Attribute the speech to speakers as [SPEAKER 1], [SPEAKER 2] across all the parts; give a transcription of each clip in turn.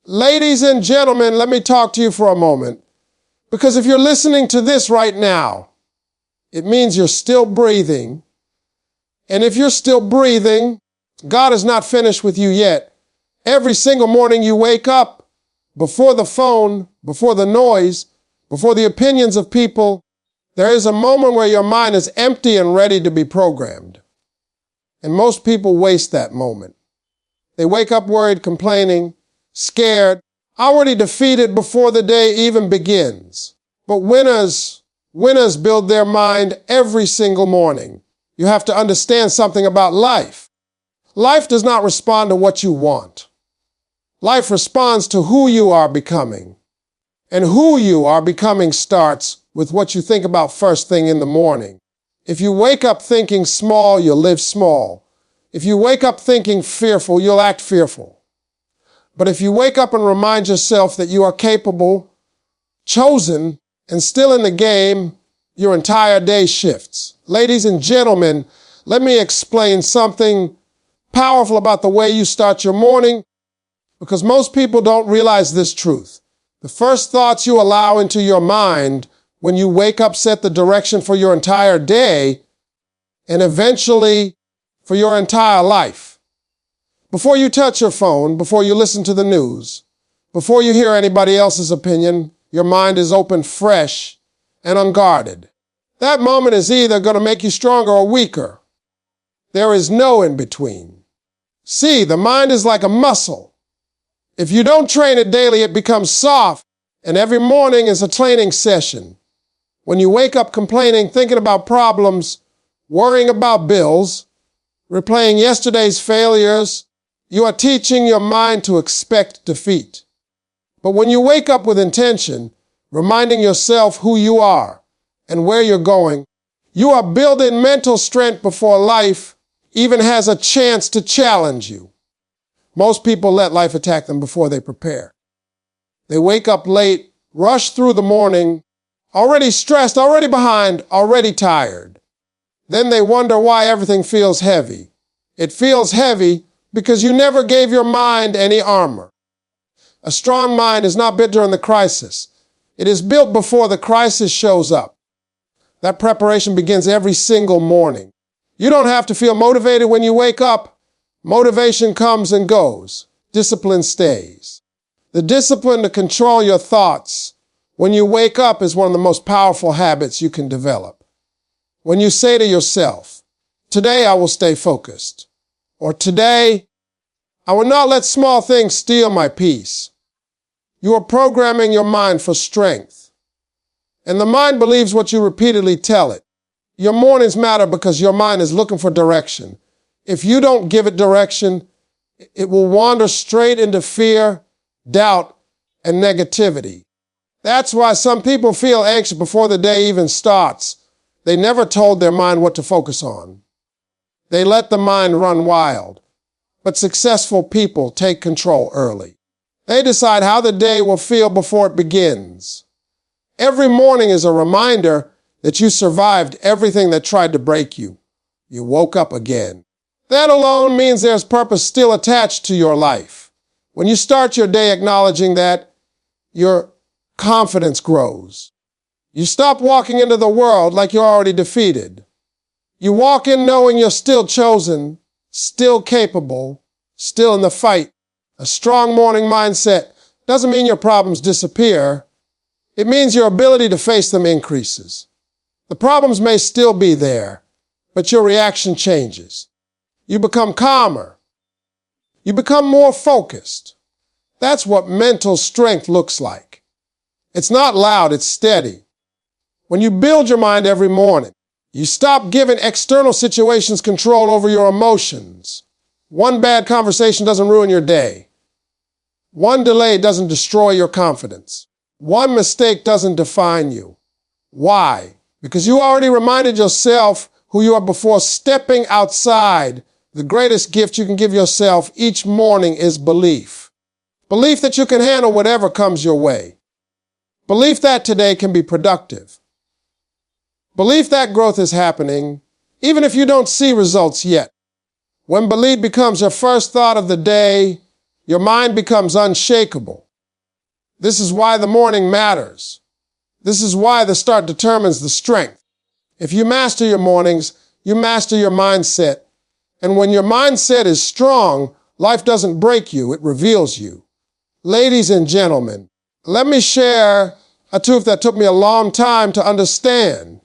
[SPEAKER 1] Ladies and gentlemen, let me talk to you for a moment. Because if you're listening to this right now, it means you're still breathing. And if you're still breathing, God is not finished with you yet. Every single morning you wake up, before the phone, before the noise, before the opinions of people, there is a moment where your mind is empty and ready to be programmed. And most people waste that moment. They wake up worried, complaining, scared, already defeated before the day even begins. But winners build their mind every single morning. You have to understand something about life. Life does not respond to what you want. Life responds to who you are becoming. And who you are becoming starts with what you think about first thing in the morning. If you wake up thinking small, you'll live small. If you wake up thinking fearful, you'll act fearful. But if you wake up and remind yourself that you are capable, chosen, and still in the game, your entire day shifts. Ladies and gentlemen, let me explain something powerful about the way you start your morning, because most people don't realize this truth. The first thoughts you allow into your mind when you wake up set the direction for your entire day and eventually for your entire life. Before you touch your phone, before you listen to the news, before you hear anybody else's opinion, your mind is open, fresh, and unguarded. That moment is either going to make you stronger or weaker. There is no in between. See, the mind is like a muscle. If you don't train it daily, it becomes soft, and every morning is a training session. When you wake up complaining, thinking about problems, worrying about bills, replaying yesterday's failures, you are teaching your mind to expect defeat. But when you wake up with intention, reminding yourself who you are and where you're going, you are building mental strength before life even has a chance to challenge you. Most people let life attack them before they prepare. They wake up late, rush through the morning, already stressed, already behind, already tired. Then they wonder why everything feels heavy. It feels heavy because you never gave your mind any armor. A strong mind is not built during the crisis. It is built before the crisis shows up. That preparation begins every single morning. You don't have to feel motivated when you wake up. Motivation comes and goes. Discipline stays. The discipline to control your thoughts when you wake up is one of the most powerful habits you can develop. When you say to yourself, today I will stay focused, or today I will not let small things steal my peace. You are programming your mind for strength. And the mind believes what you repeatedly tell it. Your mornings matter because your mind is looking for direction. If you don't give it direction, it will wander straight into fear, doubt, and negativity. That's why some people feel anxious before the day even starts. They never told their mind what to focus on. They let the mind run wild. But successful people take control early. They decide how the day will feel before it begins. Every morning is a reminder that you survived everything that tried to break you. You woke up again. That alone means there's purpose still attached to your life. When you start your day acknowledging that, your confidence grows. You stop walking into the world like you're already defeated. You walk in knowing you're still chosen, still capable, still in the fight. A strong morning mindset doesn't mean your problems disappear. It means your ability to face them increases. The problems may still be there, but your reaction changes. You become calmer. You become more focused. That's what mental strength looks like. It's not loud, it's steady. When you build your mind every morning, you stop giving external situations control over your emotions. One bad conversation doesn't ruin your day. One delay doesn't destroy your confidence. One mistake doesn't define you. Why? Because you already reminded yourself who you are before stepping outside. The greatest gift you can give yourself each morning is belief. Belief that you can handle whatever comes your way. Belief that today can be productive. Belief that growth is happening, even if you don't see results yet. When belief becomes your first thought of the day, Your mind becomes unshakable. This is why the morning matters. This is why the start determines the strength. If you master your mornings, you master your mindset. And when your mindset is strong, life doesn't break you, it reveals you. Ladies and gentlemen, let me share a truth that took me a long time to understand.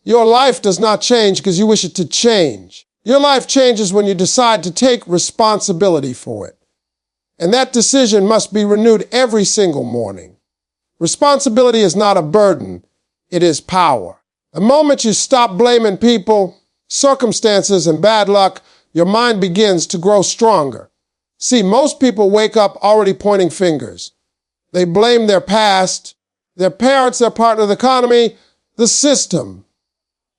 [SPEAKER 1] Your life does not change because you wish it to change. Your life changes when you decide to take responsibility for it. And that decision must be renewed every single morning. Responsibility is not a burden, it is power. The moment you stop blaming people, circumstances, and bad luck, your mind begins to grow stronger. See, most people wake up already pointing fingers. They blame their past, their parents, their partner, the economy, the system.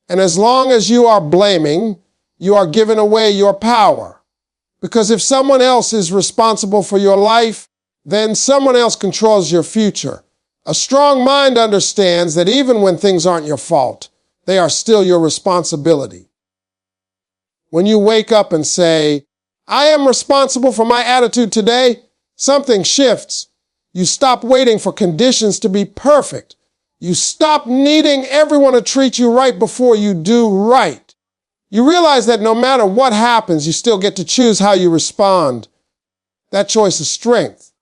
[SPEAKER 1] And as long as you are blaming, you are giving away your power. Because if someone else is responsible for your life, then someone else controls your future. A strong mind understands that even when things aren't your fault, they are still your responsibility. When you wake up and say, I am responsible for my attitude today, something shifts. You stop waiting for conditions to be perfect. You stop needing everyone to treat you right before you do right. You realize that no matter what happens, you still get to choose how you respond. That choice is strength.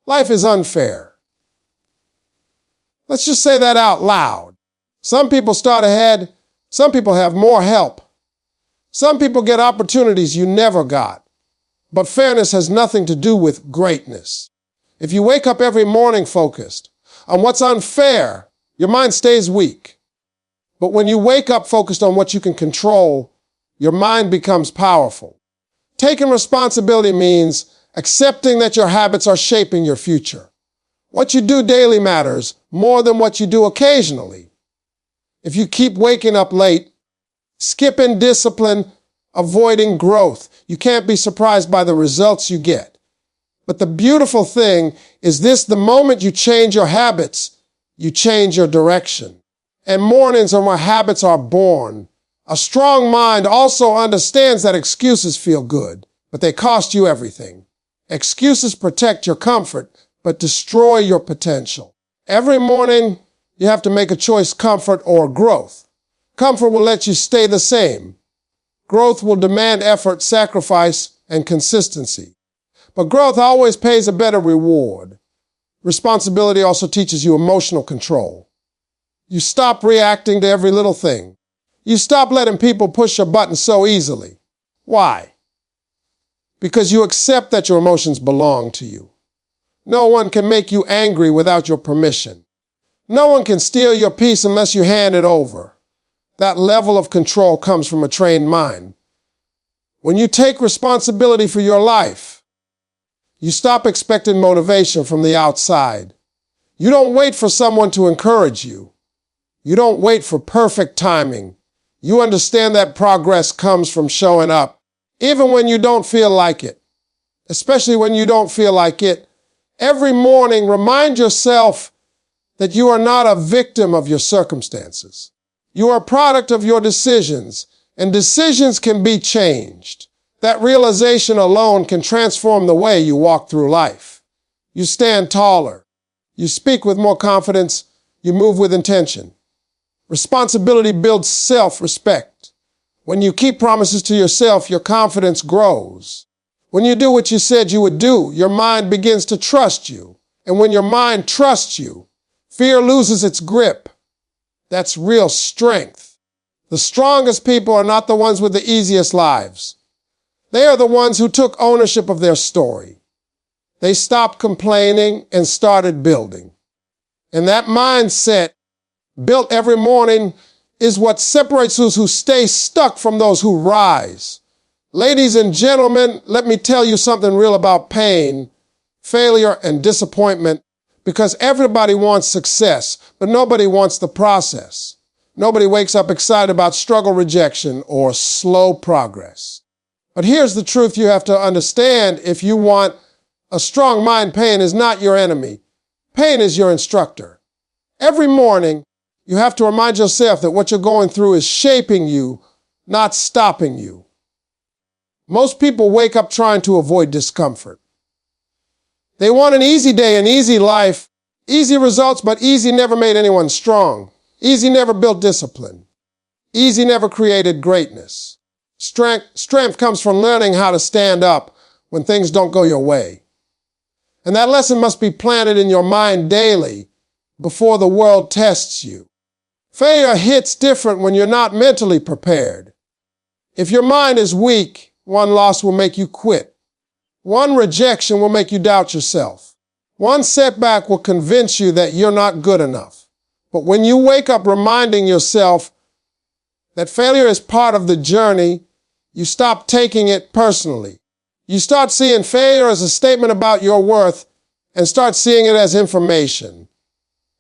[SPEAKER 1] Life is unfair. Let's just say that out loud. Some people start ahead. Some people have more help. Some people get opportunities you never got. But fairness has nothing to do with greatness. If you wake up every morning focused on what's unfair, your mind stays weak. But when you wake up focused on what you can control, your mind becomes powerful. Taking responsibility means accepting that your habits are shaping your future. What you do daily matters more than what you do occasionally. If you keep waking up late, skipping discipline, avoiding growth, you can't be surprised by the results you get. But the beautiful thing is this: the moment you change your habits, you change your direction. And mornings are where habits are born. A strong mind also understands that excuses feel good, but they cost you everything. Excuses protect your comfort, but destroy your potential. Every morning, you have to make a choice: comfort or growth. Comfort will let you stay the same. Growth will demand effort, sacrifice, and consistency. But growth always pays a better reward. Responsibility also teaches you emotional control. You stop reacting to every little thing. You stop letting people push your buttons so easily. Why? Because you accept that your emotions belong to you. No one can make you angry without your permission. No one can steal your peace unless you hand it over. That level of control comes from a trained mind. When you take responsibility for your life, you stop expecting motivation from the outside. You don't wait for someone to encourage you. You don't wait for perfect timing. You understand that progress comes from showing up, even when you don't feel like it. Especially when you don't feel like it. Every morning, remind yourself that you are not a victim of your circumstances. You are a product of your decisions, and decisions can be changed. That realization alone can transform the way you walk through life. You stand taller. You speak with more confidence. You move with intention. Responsibility builds self-respect. When you keep promises to yourself, your confidence grows. When you do what you said you would do, your mind begins to trust you. And when your mind trusts you, fear loses its grip. That's real strength. The strongest people are not the ones with the easiest lives. They are the ones who took ownership of their story. They stopped complaining and started building. And that mindset, built every morning, is what separates those who stay stuck from those who rise. Ladies and gentlemen, let me tell you something real about pain, failure, and disappointment, because everybody wants success, but nobody wants the process. Nobody wakes up excited about struggle, rejection, or slow progress. But here's the truth you have to understand if you want a strong mind. Pain is not your enemy. Pain is your instructor. Every morning, you have to remind yourself that what you're going through is shaping you, not stopping you. Most people wake up trying to avoid discomfort. They want an easy day, an easy life, easy results, but easy never made anyone strong. Easy never built discipline. Easy never created greatness. Strength comes from learning how to stand up when things don't go your way. And that lesson must be planted in your mind daily before the world tests you. Failure hits different when you're not mentally prepared. If your mind is weak, one loss will make you quit. One rejection will make you doubt yourself. One setback will convince you that you're not good enough. But when you wake up reminding yourself that failure is part of the journey, you stop taking it personally. You start seeing failure as a statement about your worth and start seeing it as information.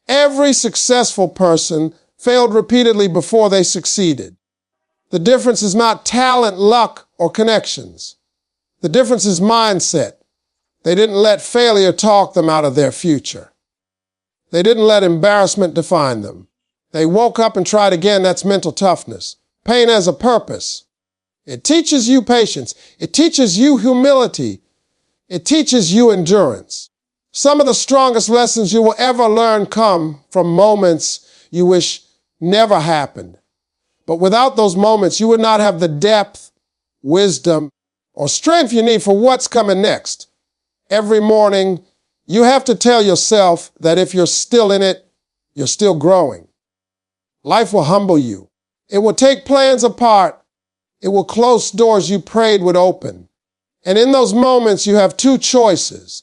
[SPEAKER 1] Every successful person failed repeatedly before they succeeded. The difference is not talent, luck, or connections. The difference is mindset. They didn't let failure talk them out of their future. They didn't let embarrassment define them. They woke up and tried again. That's mental toughness. Pain has a purpose. It teaches you patience. It teaches you humility. It teaches you endurance. Some of the strongest lessons you will ever learn come from moments you wish never happened. But without those moments, you would not have the depth, wisdom, or strength you need for what's coming next. Every morning, you have to tell yourself that if you're still in it, you're still growing. Life will humble you. It will take plans apart. It will close doors you prayed would open. And in those moments, you have two choices.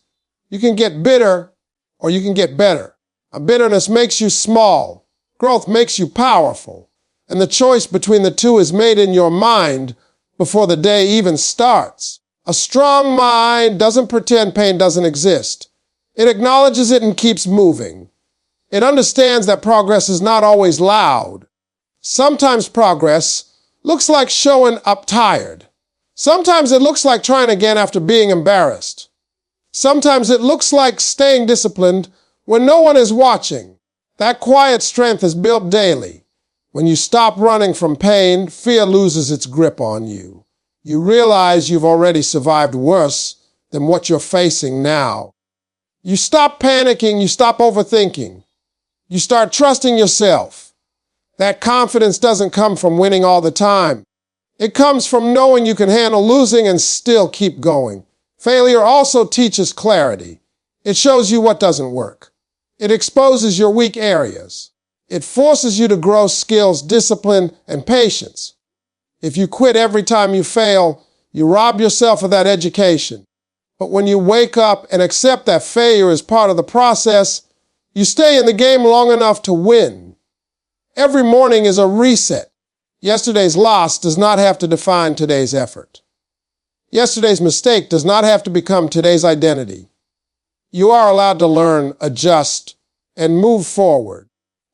[SPEAKER 1] You can get bitter or you can get better. A bitterness makes you small. Growth makes you powerful. And the choice between the two is made in your mind before the day even starts. A strong mind doesn't pretend pain doesn't exist. It acknowledges it and keeps moving. It understands that progress is not always loud. Sometimes progress looks like showing up tired. Sometimes it looks like trying again after being embarrassed. Sometimes it looks like staying disciplined when no one is watching. That quiet strength is built daily. When you stop running from pain, fear loses its grip on you. You realize you've already survived worse than what you're facing now. You stop panicking, you stop overthinking. You start trusting yourself. That confidence doesn't come from winning all the time. It comes from knowing you can handle losing and still keep going. Failure also teaches clarity. It shows you what doesn't work. It exposes your weak areas. It forces you to grow skills, discipline, and patience. If you quit every time you fail, you rob yourself of that education. But when you wake up and accept that failure is part of the process, you stay in the game long enough to win. Every morning is a reset. Yesterday's loss does not have to define today's effort. Yesterday's mistake does not have to become today's identity. You are allowed to learn, adjust, and move forward.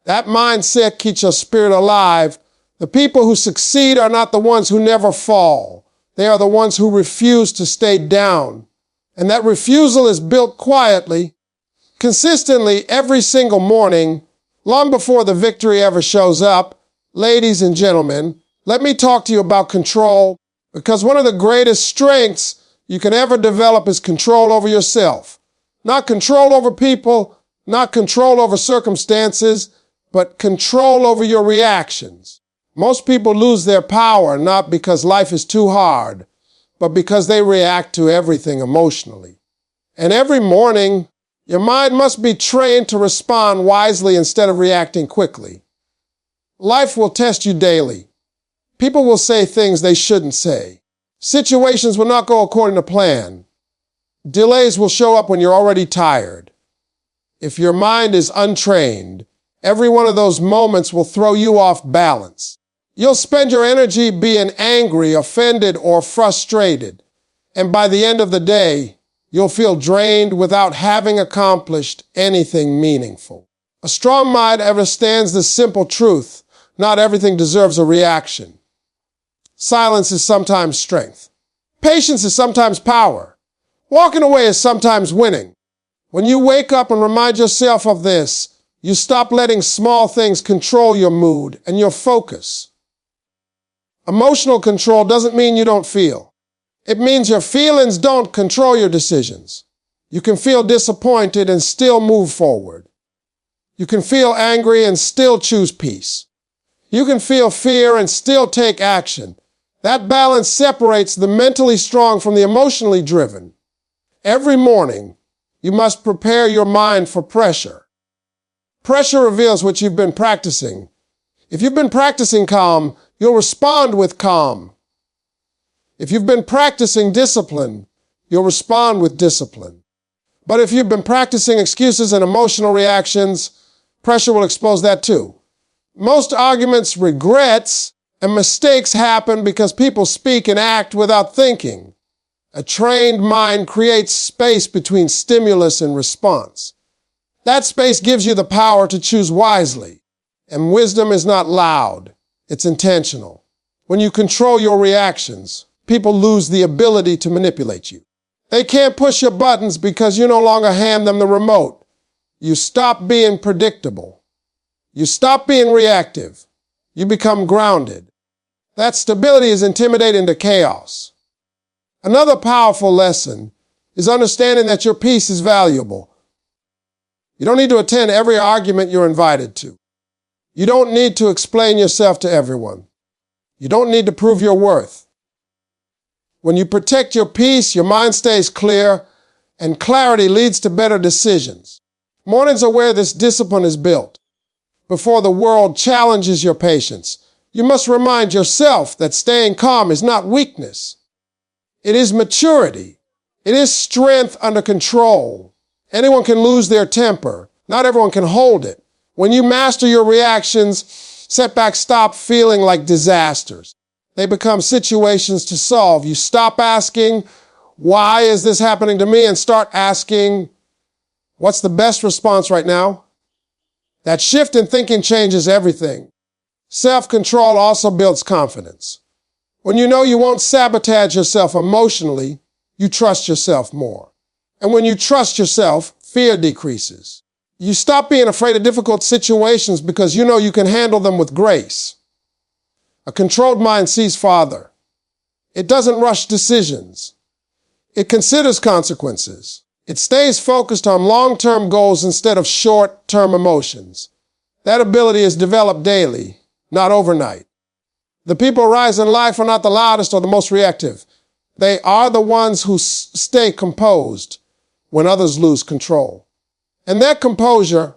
[SPEAKER 1] That mindset keeps your spirit alive. The people who succeed are not the ones who never fall. They are the ones who refuse to stay down. And that refusal is built quietly, consistently every single morning, long before the victory ever shows up. Ladies and gentlemen, let me talk to you about control, because one of the greatest strengths you can ever develop is control over yourself. Not control over people, not control over circumstances, but control over your reactions. Most people lose their power not because life is too hard, but because they react to everything emotionally. And every morning, your mind must be trained to respond wisely instead of reacting quickly. Life will test you daily. People will say things they shouldn't say. Situations will not go according to plan. Delays will show up when you're already tired. If your mind is untrained, every one of those moments will throw you off balance. You'll spend your energy being angry, offended, or frustrated. And by the end of the day, you'll feel drained without having accomplished anything meaningful. A strong mind understands this simple truth. Not everything deserves a reaction. Silence is sometimes strength. Patience is sometimes power. Walking away is sometimes winning. When you wake up and remind yourself of this, you stop letting small things control your mood and your focus. Emotional control doesn't mean you don't feel. It means your feelings don't control your decisions. You can feel disappointed and still move forward. You can feel angry and still choose peace. You can feel fear and still take action. That balance separates the mentally strong from the emotionally driven. Every morning, you must prepare your mind for pressure. Pressure reveals what you've been practicing. If you've been practicing calm, you'll respond with calm. If you've been practicing discipline, you'll respond with discipline. But if you've been practicing excuses and emotional reactions, pressure will expose that too. Most arguments, regrets, and mistakes happen because people speak and act without thinking. A trained mind creates space between stimulus and response. That space gives you the power to choose wisely. And wisdom is not loud, it's intentional. When you control your reactions, people lose the ability to manipulate you. They can't push your buttons because you no longer hand them the remote. You stop being predictable. You stop being reactive. You become grounded. That stability is intimidating to chaos. Another powerful lesson is understanding that your peace is valuable. You don't need to attend every argument you're invited to. You don't need to explain yourself to everyone. You don't need to prove your worth. When you protect your peace, your mind stays clear, and clarity leads to better decisions. Mornings are where this discipline is built. Before the world challenges your patience, you must remind yourself that staying calm is not weakness. It is maturity. It is strength under control. Anyone can lose their temper. Not everyone can hold it. When you master your reactions, setbacks stop feeling like disasters. They become situations to solve. You stop asking, why is this happening to me? And start asking, what's the best response right now? That shift in thinking changes everything. Self-control also builds confidence. When you know you won't sabotage yourself emotionally, you trust yourself more. And when you trust yourself, fear decreases. You stop being afraid of difficult situations because you know you can handle them with grace. A controlled mind sees farther. It doesn't rush decisions. It considers consequences. It stays focused on long-term goals instead of short-term emotions. That ability is developed daily, not overnight. The people who rise in life are not the loudest or the most reactive. They are the ones who stay composed when others lose control. And that composure,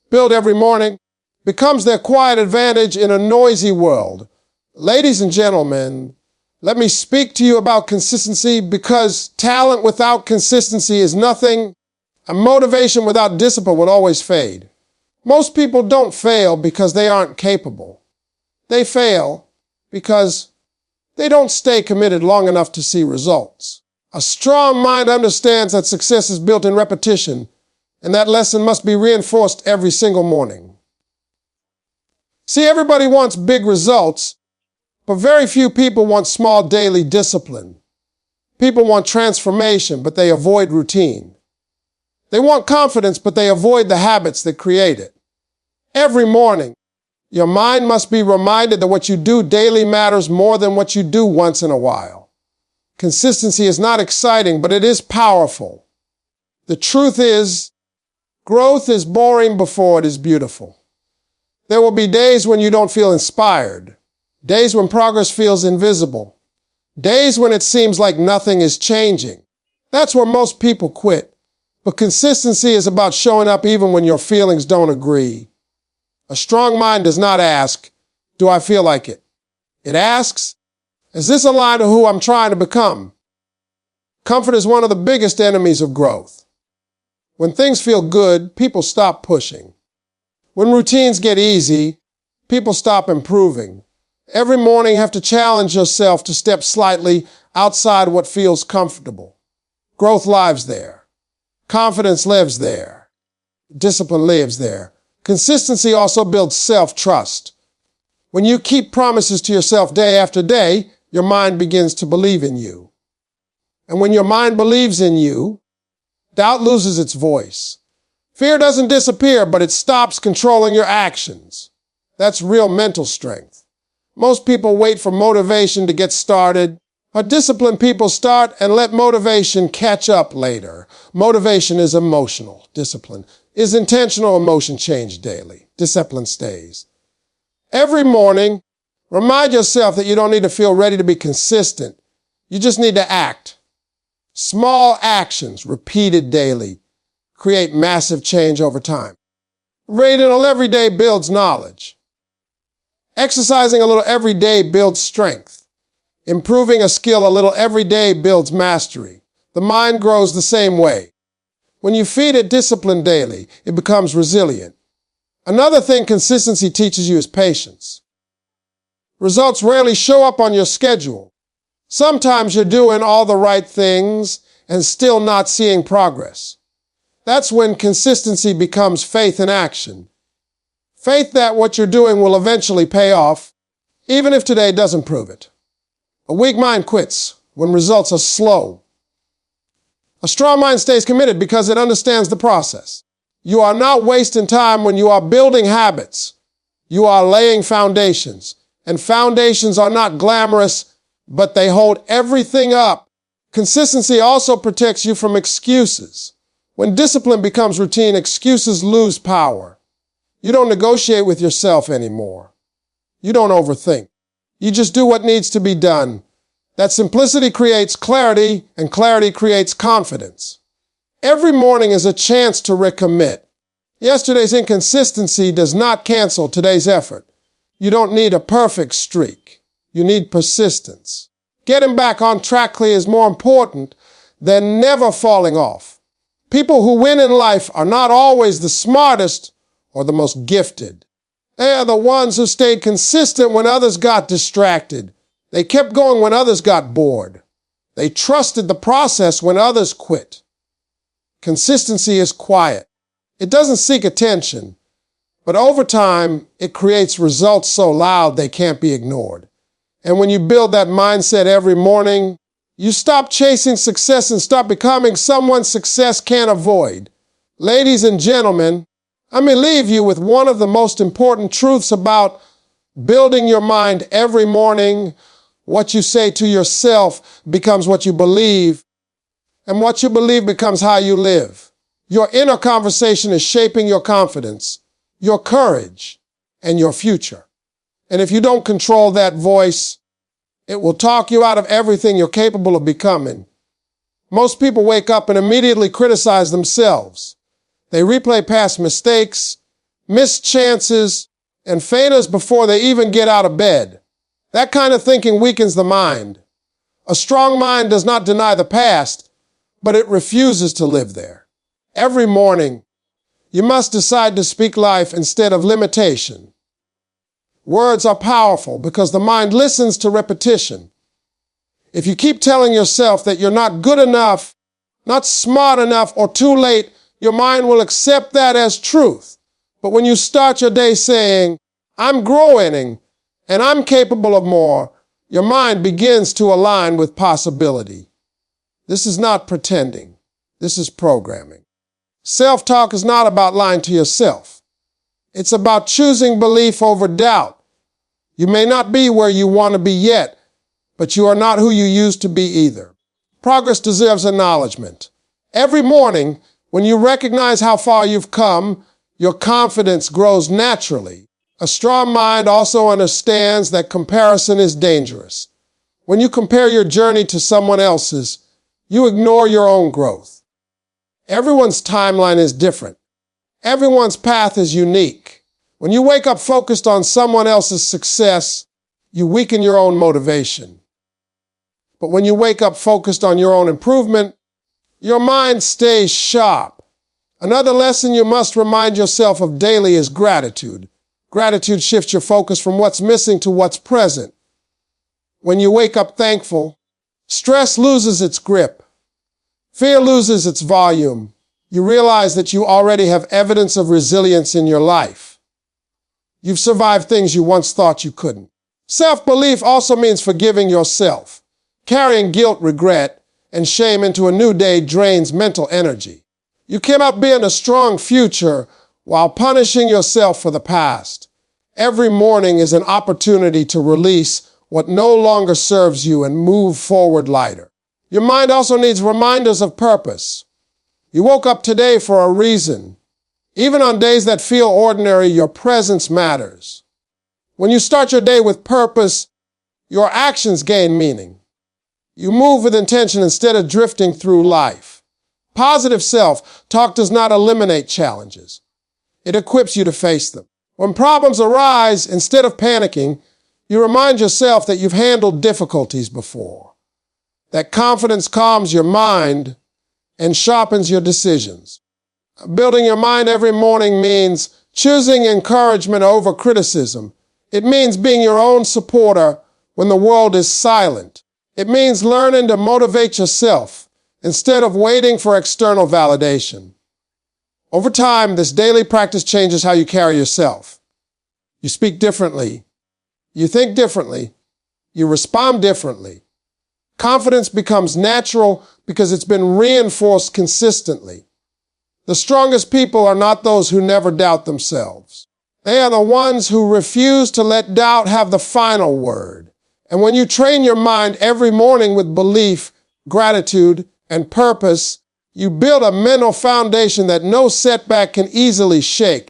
[SPEAKER 1] built every morning, becomes their quiet advantage in a noisy world. Ladies and gentlemen, let me speak to you about consistency because talent without consistency is nothing, and motivation without discipline will always fade. Most people don't fail because they aren't capable. They fail because they don't stay committed long enough to see results. A strong mind understands that success is built in repetition, and that lesson must be reinforced every single morning. See, everybody wants big results, but very few people want small daily discipline. People want transformation, but they avoid routine. They want confidence, but they avoid the habits that create it. Every morning, your mind must be reminded that what you do daily matters more than what you do once in a while. Consistency is not exciting, but it is powerful. The truth is, growth is boring before it is beautiful. There will be days when you don't feel inspired. Days when progress feels invisible. Days when it seems like nothing is changing. That's where most people quit. But consistency is about showing up even when your feelings don't agree. A strong mind does not ask, do I feel like it? It asks, is this aligned to who I'm trying to become? Comfort is one of the biggest enemies of growth. When things feel good, people stop pushing. When routines get easy, people stop improving. Every morning you have to challenge yourself to step slightly outside what feels comfortable. Growth lives there. Confidence lives there. Discipline lives there. Consistency also builds self-trust. When you keep promises to yourself day after day, your mind begins to believe in you. And when your mind believes in you, doubt loses its voice. Fear doesn't disappear, but it stops controlling your actions. That's real mental strength. Most people wait for motivation to get started, But disciplined people start and let motivation catch up later. Motivation is emotional. Discipline is intentional. Emotion change daily. Discipline stays. Every morning, remind yourself that you don't need to feel ready to be consistent. You just need to act. Small actions repeated daily create massive change over time. Reading a little every day builds knowledge. Exercising a little every day builds strength. Improving a skill a little every day builds mastery. The mind grows the same way. When you feed it discipline daily, it becomes resilient. Another thing consistency teaches you is patience. Results rarely show up on your schedule. Sometimes you're doing all the right things and still not seeing progress. That's when consistency becomes faith in action. Faith that what you're doing will eventually pay off, even if today doesn't prove it. A weak mind quits when results are slow. A strong mind stays committed because it understands the process. You are not wasting time when you are building habits. You are laying foundations. And foundations are not glamorous, but they hold everything up. Consistency also protects you from excuses. When discipline becomes routine, excuses lose power. You don't negotiate with yourself anymore. You don't overthink. You just do what needs to be done. That simplicity creates clarity, and clarity creates confidence. Every morning is a chance to recommit. Yesterday's inconsistency does not cancel today's effort. You don't need a perfect streak. You need persistence. Getting back on track is more important than never falling off. People who win in life are not always the smartest or the most gifted. They are the ones who stayed consistent when others got distracted. They kept going when others got bored. They trusted the process when others quit. Consistency is quiet. It doesn't seek attention, but over time, it creates results so loud they can't be ignored. And when you build that mindset every morning, you stop chasing success and start becoming someone success can't avoid. Ladies and gentlemen, let me leave you with one of the most important truths about building your mind every morning. What you say to yourself becomes what you believe, and what you believe becomes how you live. Your inner conversation is shaping your confidence, your courage, and your future. And if you don't control that voice, it will talk you out of everything you're capable of becoming. Most people wake up and immediately criticize themselves. They replay past mistakes, missed chances, and failures before they even get out of bed. That kind of thinking weakens the mind. A strong mind does not deny the past, but it refuses to live there. Every morning, you must decide to speak life instead of limitation. Words are powerful because the mind listens to repetition. If you keep telling yourself that you're not good enough, not smart enough, or too late, your mind will accept that as truth. But when you start your day saying, I'm growing and I'm capable of more, your mind begins to align with possibility. This is not pretending. This is programming. Self-talk is not about lying to yourself. It's about choosing belief over doubt. You may not be where you want to be yet, but you are not who you used to be either. Progress deserves acknowledgement. Every morning, when you recognize how far you've come, your confidence grows naturally. A strong mind also understands that comparison is dangerous. When you compare your journey to someone else's, you ignore your own growth. Everyone's timeline is different. Everyone's path is unique. When you wake up focused on someone else's success, you weaken your own motivation. But when you wake up focused on your own improvement, your mind stays sharp. Another lesson you must remind yourself of daily is gratitude. Gratitude shifts your focus from what's missing to what's present. When you wake up thankful, stress loses its grip. Fear loses its volume. You realize that you already have evidence of resilience in your life. You've survived things you once thought you couldn't. Self-belief also means forgiving yourself. Carrying guilt, regret, and shame into a new day drains mental energy. You cannot build a strong future while punishing yourself for the past. Every morning is an opportunity to release what no longer serves you and move forward lighter. Your mind also needs reminders of purpose. You woke up today for a reason. Even on days that feel ordinary, your presence matters. When you start your day with purpose, your actions gain meaning. You move with intention instead of drifting through life. Positive self-talk does not eliminate challenges. It equips you to face them. When problems arise, instead of panicking, you remind yourself that you've handled difficulties before. That confidence calms your mind and sharpens your decisions. Building your mind every morning means choosing encouragement over criticism. It means being your own supporter when the world is silent. It means learning to motivate yourself instead of waiting for external validation. Over time, this daily practice changes how you carry yourself. You speak differently. You think differently. You respond differently. Confidence becomes natural because it's been reinforced consistently. The strongest people are not those who never doubt themselves. They are the ones who refuse to let doubt have the final word. And when you train your mind every morning with belief, gratitude, and purpose, you build a mental foundation that no setback can easily shake.